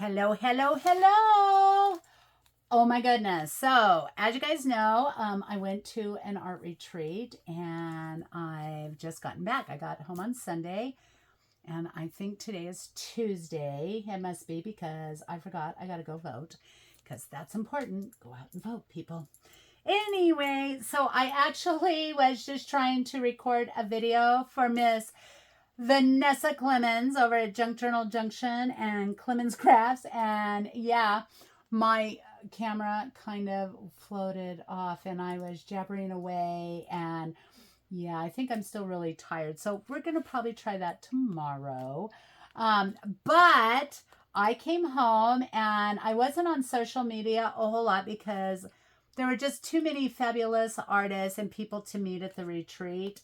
Hello, hello, hello. Oh my goodness. So, as you guys know, I went to an art retreat and I've just gotten back. I got home on Sunday and I think today is Tuesday. It must be because I forgot I got to go vote because that's important. Go out and vote, people. Anyway, so I actually was just trying to record a video for Miss Vanessa Clemens over at Junk Journal Junction and Clemens Crafts. And yeah, my camera kind of floated off and I was jabbering away. And yeah, I think I'm still really tired. So we're going to probably try that tomorrow. But I came home and I wasn't on social media a whole lot because there were just too many fabulous artists and people to meet at the retreat.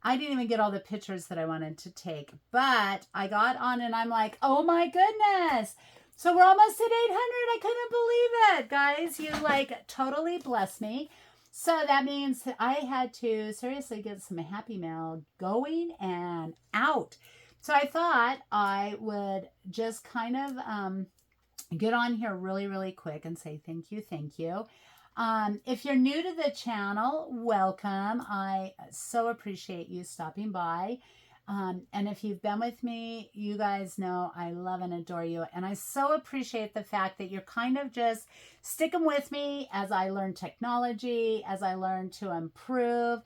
I didn't even get all the pictures that I wanted to take, but I got on and I'm like, oh my goodness. So we're almost at 800. I couldn't believe it, guys. You like totally blessed me. So that means that I had to seriously get some happy mail going and out. So I thought I would just kind of get on here really, really quick and say thank you, thank you. If you're new to the channel, welcome. I so appreciate you stopping by. And if you've been with me, you guys know I love and adore you. And I so appreciate the fact that you're kind of just sticking with me as I learn technology, as I learn to improve.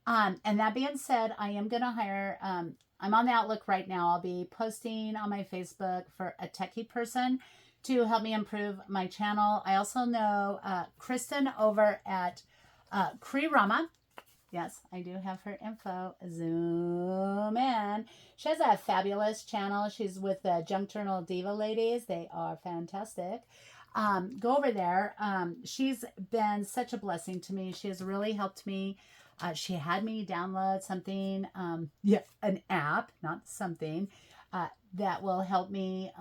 And that being said, I am going to hire, I'm on the Outlook right now. I'll be posting on my Facebook for a techie person to help me improve my channel. I also know Kristen over at Kree. Yes, I do have her info. Zoom in. She has a fabulous channel. She's with the Junk Journal Diva ladies. They are fantastic. Go over there. She's been such a blessing to me. She has really helped me. She had me download something, an app, not something, that will help me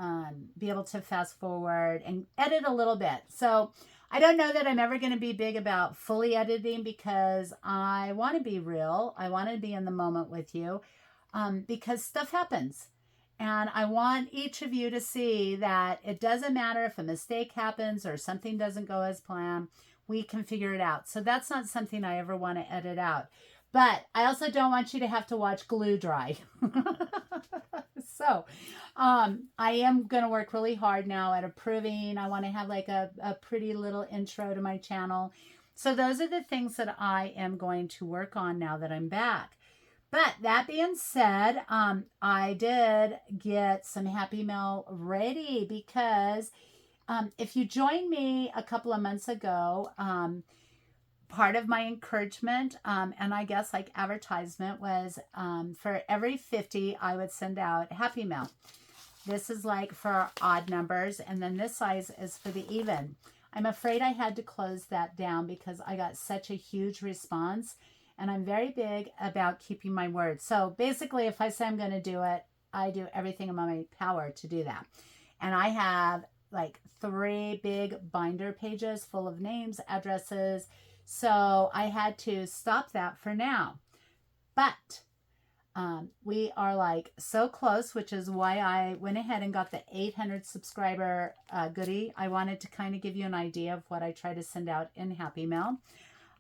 be able to fast forward and edit a little bit. So I don't know that I'm ever going to be big about fully editing because I want to be real. I want to be in the moment with you because stuff happens. And I want each of you to see that it doesn't matter if a mistake happens or something doesn't go as planned. We can figure it out. So that's not something I ever want to edit out. But I also don't want you to have to watch glue dry. So I am going to work really hard now at approving. I want to have like a pretty little intro to my channel. So those are the things that I am going to work on now that I'm back. But that being said, I did get some happy mail ready because if you joined me a couple of months ago, part of my encouragement and I guess like advertisement was for every 50 I would send out happy mail. This is like for odd numbers and then this size is for the even. I'm afraid I had to close that down because I got such a huge response and I'm very big about keeping my word. So basically if I say I'm going to do it, I do everything in my power to do that. And I have like 3 big binder pages full of names, addresses. So I had to stop that for now. But we are like so close, which is why I went ahead and got the 800 subscriber goodie. I wanted to kind of give you an idea of what I try to send out in Happy Mail.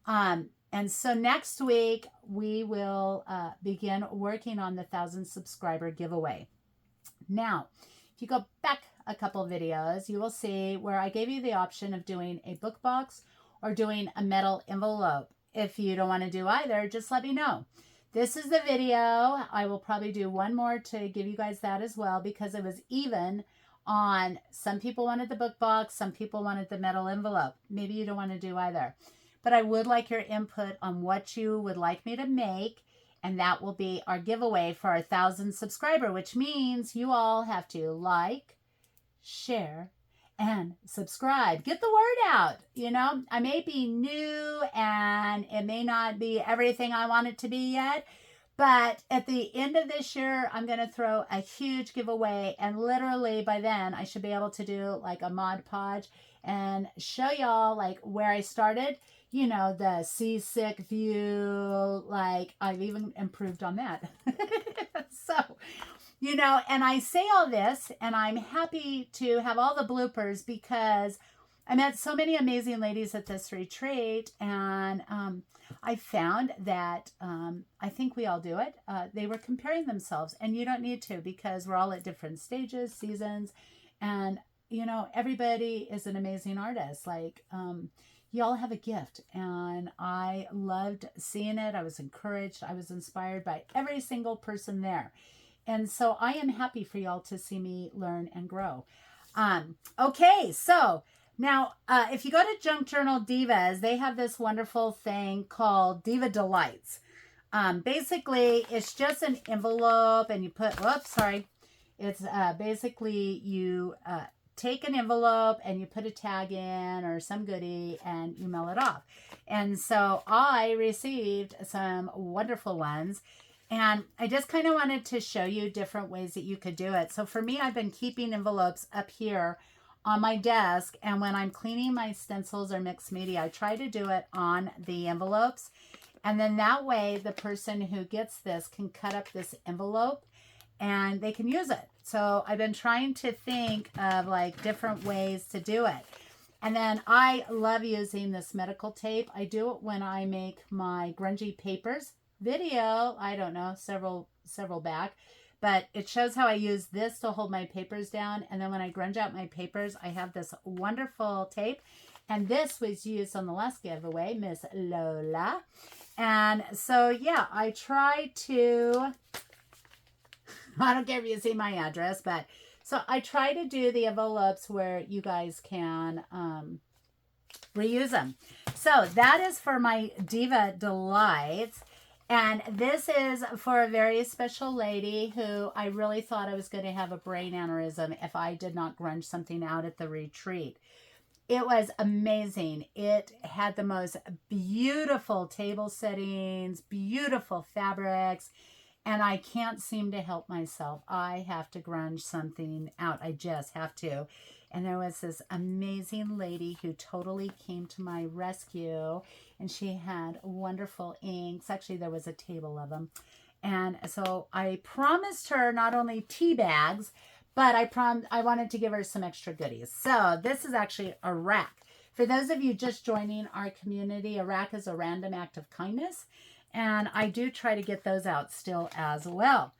And so next week, we will begin working on the 1,000 subscriber giveaway. Now, if you go back a couple videos, you will see where I gave you the option of doing a book box or doing a metal envelope. If you don't want to do either, just let me know. This is the video. I will probably do one more to give you guys that as well because it was even on some people wanted the book box, some people wanted the metal envelope. Maybe you don't want to do either. But I would like your input on what you would like me to make, and that will be our giveaway for our 1,000 subscriber, which means you all have to like, share, and subscribe. Get the word out. You know, I may be new and it may not be everything I want it to be yet, but at the end of this year, I'm going to throw a huge giveaway and literally by then I should be able to do like a Mod Podge and show y'all like where I started. You know, the seasick view, like I've even improved on that. So You know, and I say all this, and I'm happy to have all the bloopers because I met so many amazing ladies at this retreat, and I found that I think we all do it. They were comparing themselves, and you don't need to because we're all at different stages, seasons, and you know, everybody is an amazing artist. Like, you all have a gift, and I loved seeing it. I was encouraged, I was inspired by every single person there. And so I am happy for y'all to see me learn and grow. Okay, so now if you go to Junk Journal Divas, they have this wonderful thing called Diva Delights. Basically, it's just an envelope, and you put, whoops, sorry. It's basically you take an envelope and you put a tag in or some goodie and you mail it off. And so I received some wonderful ones. And I just kind of wanted to show you different ways that you could do it. So for me, I've been keeping envelopes up here on my desk. And when I'm cleaning my stencils or mixed media, I try to do it on the envelopes. And then that way, the person who gets this can cut up this envelope and they can use it. So I've been trying to think of like different ways to do it. And then I love using this medical tape. I do it when I make my grungy papers video, I don't know, several back, but it shows how I use this to hold my papers down. And then when I grunge out my papers, I have this wonderful tape. And this was used on the last giveaway, Miss Lola. And so, yeah, I try to, I don't care if you see my address, but so I try to do the envelopes where you guys can reuse them. So that is for my Diva Delights. And this is for a very special lady who I really thought I was going to have a brain aneurysm if I did not grunge something out at the retreat. It was amazing. It had the most beautiful table settings, beautiful fabrics, and I can't seem to help myself. I have to grunge something out. I just have to. And there was this amazing lady who totally came to my rescue, and she had wonderful inks. Actually, there was a table of them. And so I promised her not only tea bags, but I wanted to give her some extra goodies. So this is actually a rack. For those of you just joining our community, a rack is a random act of kindness. And I do try to get those out still as well.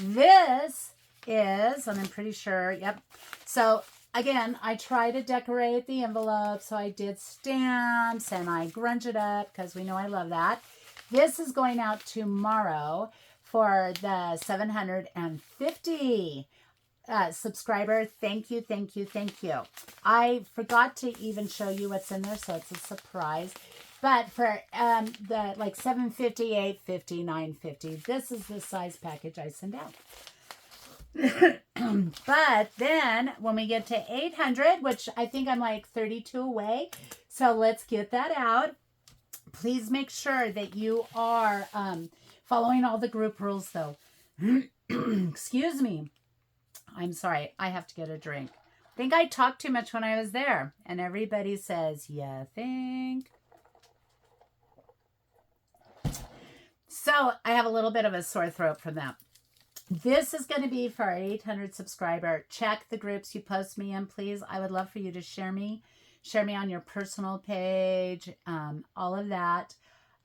This is, and I'm pretty sure, yep. So again, I try to decorate the envelope. So I did stamps and I grunge it up because we know I love that. This is going out tomorrow for the 750 subscriber. Thank you, thank you, thank you. I forgot to even show you what's in there, so it's a surprise. But for the like 750, 850, 950, this is the size package I send out. But then when we get to 800, which I think I'm like 32 away, so let's get that out. Please make sure that you are following all the group rules, though. Excuse me. I'm sorry. I have to get a drink. I think I talked too much when I was there. And everybody says, yeah, think. So I have a little bit of a sore throat from that. This is going to be for our 800 subscriber. Check the groups you post me in, please. I would love for you to share me. Share me on your personal page, all of that.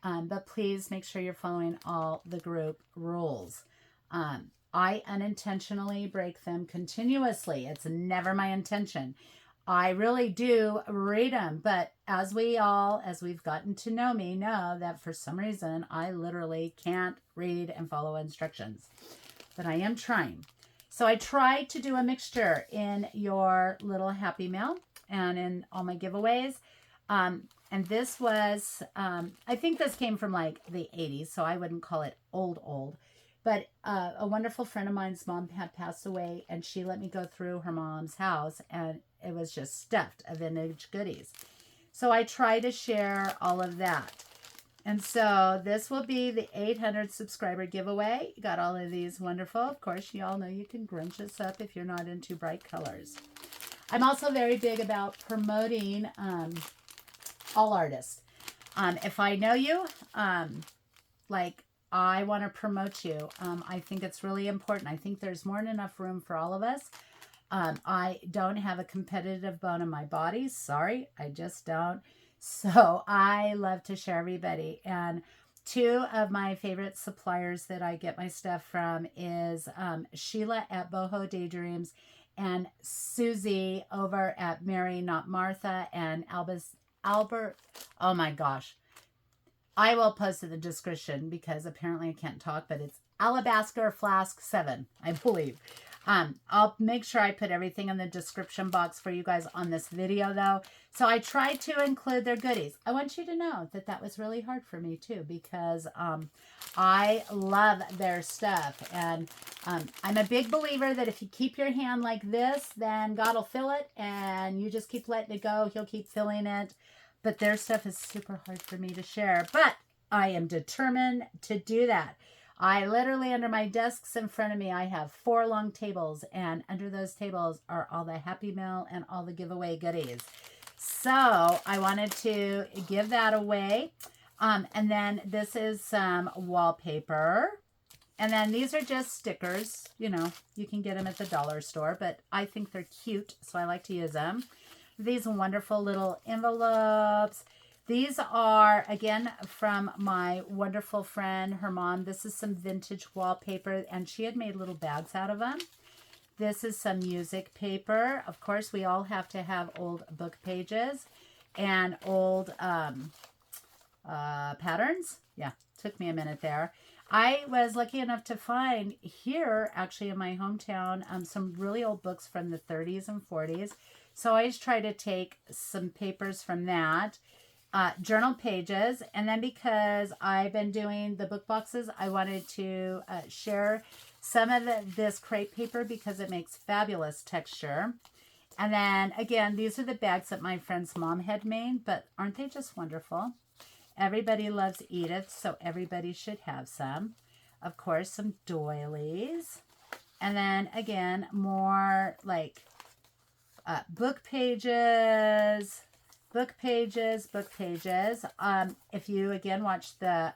But please make sure you're following all the group rules. I unintentionally break them continuously. It's never my intention. I really do read them, but as we've gotten to know me, know that for some reason, I literally can't read and follow instructions. But I am trying. So I try to do a mixture in your little Happy Mail and in all my giveaways. And this was, I think this came from like the 80s, so I wouldn't call it old. But a wonderful friend of mine's mom had passed away, and she let me go through her mom's house, and it was just stuffed of vintage goodies. So I try to share all of that. And so this will be the 800 subscriber giveaway. You got all of these wonderful. Of course, you all know you can grunge this up if you're not into bright colors. I'm also very big about promoting all artists. If I know you, like I want to promote you. I think it's really important. I think there's more than enough room for all of us. I don't have a competitive bone in my body. Sorry, I just don't. So I love to share everybody. And two of my favorite suppliers that I get my stuff from is Sheila at Boho Daydreams and Susie over at Mary Not Martha and Albert. Oh my gosh. I will post in the description because apparently I can't talk, but it's Alabaster Flask 7, I believe. I'll make sure I put everything in the description box for you guys on this video, though. So I tried to include their goodies. I want you to know that that was really hard for me, too, because I love their stuff. And I'm a big believer that if you keep your hand like this, then God will fill it, and you just keep letting it go. He'll keep filling it. But their stuff is super hard for me to share. But I am determined to do that. I literally, under my desks in front of me, I have 4 long tables, and under those tables are all the Happy Meal and all the giveaway goodies. So I wanted to give that away. And then this is some wallpaper. And then these are just stickers. You know, you can get them at the dollar store, but I think they're cute, so I like to use them. These wonderful little envelopes. These are, again, from my wonderful friend, her mom. This is some vintage wallpaper, and she had made little bags out of them. This is some music paper. Of course, we all have to have old book pages and old patterns. Yeah, took me a minute there. I was lucky enough to find here, actually in my hometown, some really old books from the 30s and 40s. So I always try to take some papers from that. Journal pages, and then because I've been doing the book boxes, I wanted to share some of this crepe paper because it makes fabulous texture. And then again, these are the bags that my friend's mom had made, but aren't they just wonderful? Everybody loves Edith, so everybody should have some. Of course, some doilies, and then again, more like book pages. Book pages. If you, again, watch the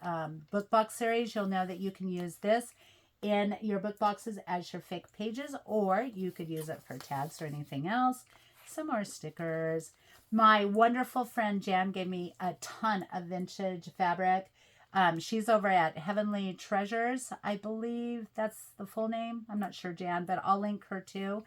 book box series, you'll know that you can use this in your book boxes as your fake pages, or you could use it for tags or anything else. Some more stickers. My wonderful friend Jan gave me a ton of vintage fabric. She's over at Heavenly Treasures. I believe that's the full name. I'm not sure, Jan, but I'll link her too.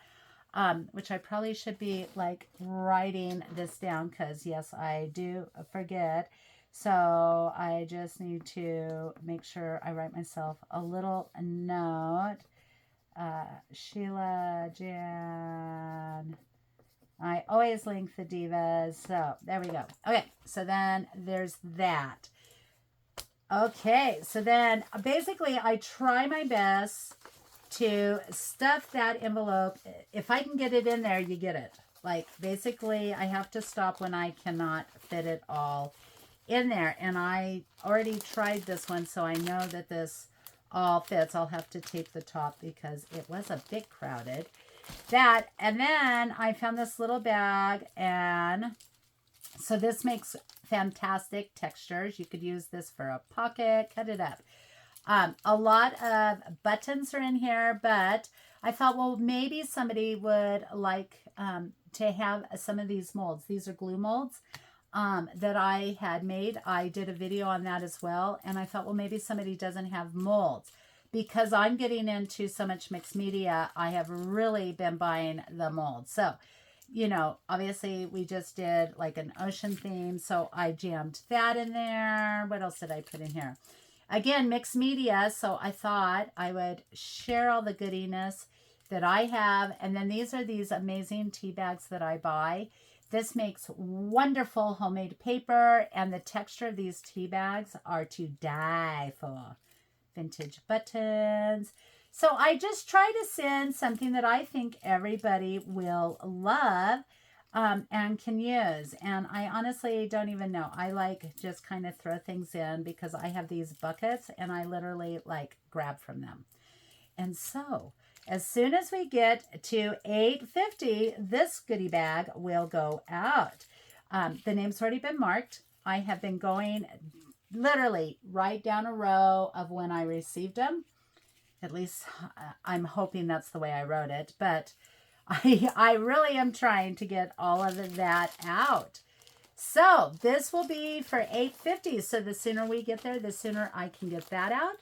Which I probably should be like writing this down because yes, I do forget. So I just need to make sure I write myself a little note. Sheila, Jan. I always link the divas. So there we go. Okay, so then there's that. Okay, so then basically I try my best to stuff that envelope. If I can get it in there, you get it. Like, basically, I have to stop when I cannot fit it all in there. And I already tried this one, so I know that this all fits. I'll have to tape the top because it was a bit crowded. That, and then I found this little bag, and so this makes fantastic textures. You could use this for a pocket, cut it up. A lot of buttons are in here, but I thought, well, maybe somebody would like to have some of these molds. These are glue molds that I had made. I did a video on that as well, and I thought, well, maybe somebody doesn't have molds. Because I'm getting into so much mixed media, I have really been buying the molds. So, you know, obviously we just did like an ocean theme, so I jammed that in there. What else did I put in here? Again, mixed media, so I thought I would share all the goodiness that I have. And then these are these amazing tea bags that I buy. This makes wonderful homemade paper, and the texture of these tea bags are to die for. Vintage buttons. So I just try to send something that I think everybody will love and can use. And I honestly don't even know. I like just kind of throw things in because I have these buckets and I literally like grab from them. And so as soon as we get to 850, this goodie bag will go out. The name's already been marked. I have been going literally write down a row of when I received them. At least I'm hoping that's the way I wrote it. But I really am trying to get all of that out. So this will be for $8.50. So the sooner we get there, the sooner I can get that out.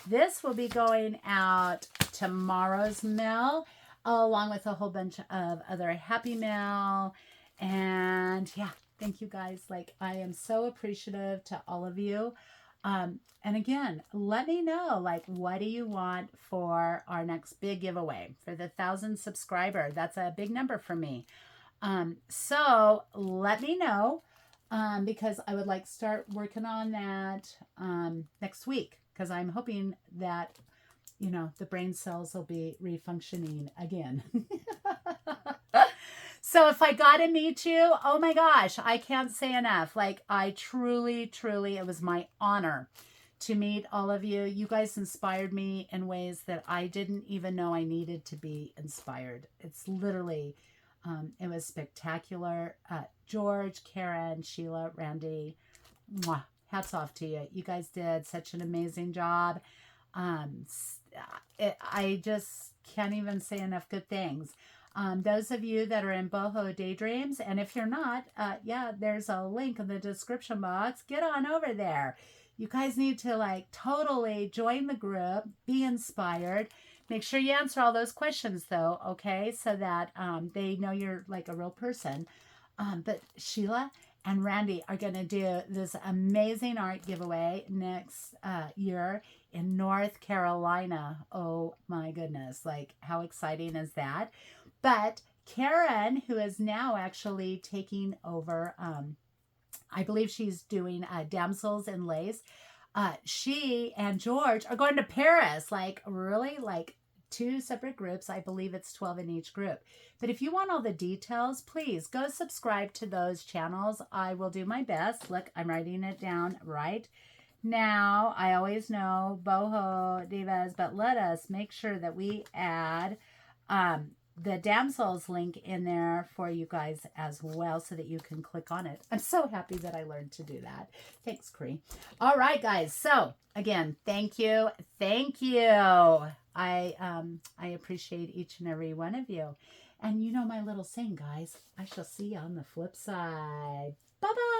This will be going out tomorrow's mail, along with a whole bunch of other Happy Mail. And yeah, thank you guys. Like, I am so appreciative to all of you. And again, let me know, like, what do you want for our next big giveaway for the 1,000 subscriber? That's a big number for me. So let me know, because I would like to start working on that, next week, because I'm hoping that, you know, the brain cells will be refunctioning again. So if I got to meet you, oh my gosh, I can't say enough. Like, I truly, truly, it was my honor to meet all of you. You guys inspired me in ways that I didn't even know I needed to be inspired. It's literally, it was spectacular. George, Karen, Sheila, Randy, mwah, hats off to you. You guys did such an amazing job. I just can't even say enough good things. Those of you that are in Boho Daydreams, and if you're not, yeah, there's a link in the description box. Get on over there. You guys need to, like, totally join the group, be inspired. Make sure you answer all those questions, though, okay, so that they know you're like a real person. But Sheila and Randy are going to do this amazing art giveaway next year in North Carolina. Oh my goodness. Like, how exciting is that? But Karen, who is now actually taking over, I believe she's doing Damsels in Lace. She and George are going to Paris. Like, really? Like, 2 separate groups. I believe it's 12 in each group. But if you want all the details, please go subscribe to those channels. I will do my best. Look, I'm writing it down right now. I always know Boho Divas, but let us make sure that we add the Damsels link in there for you guys as well, so that you can click on it. I'm so happy that I learned to do that. Thanks, Cree. All right, guys. So again, thank you. Thank you. I appreciate each and every one of you. And you know my little saying, guys, I shall see you on the flip side. Bye-bye.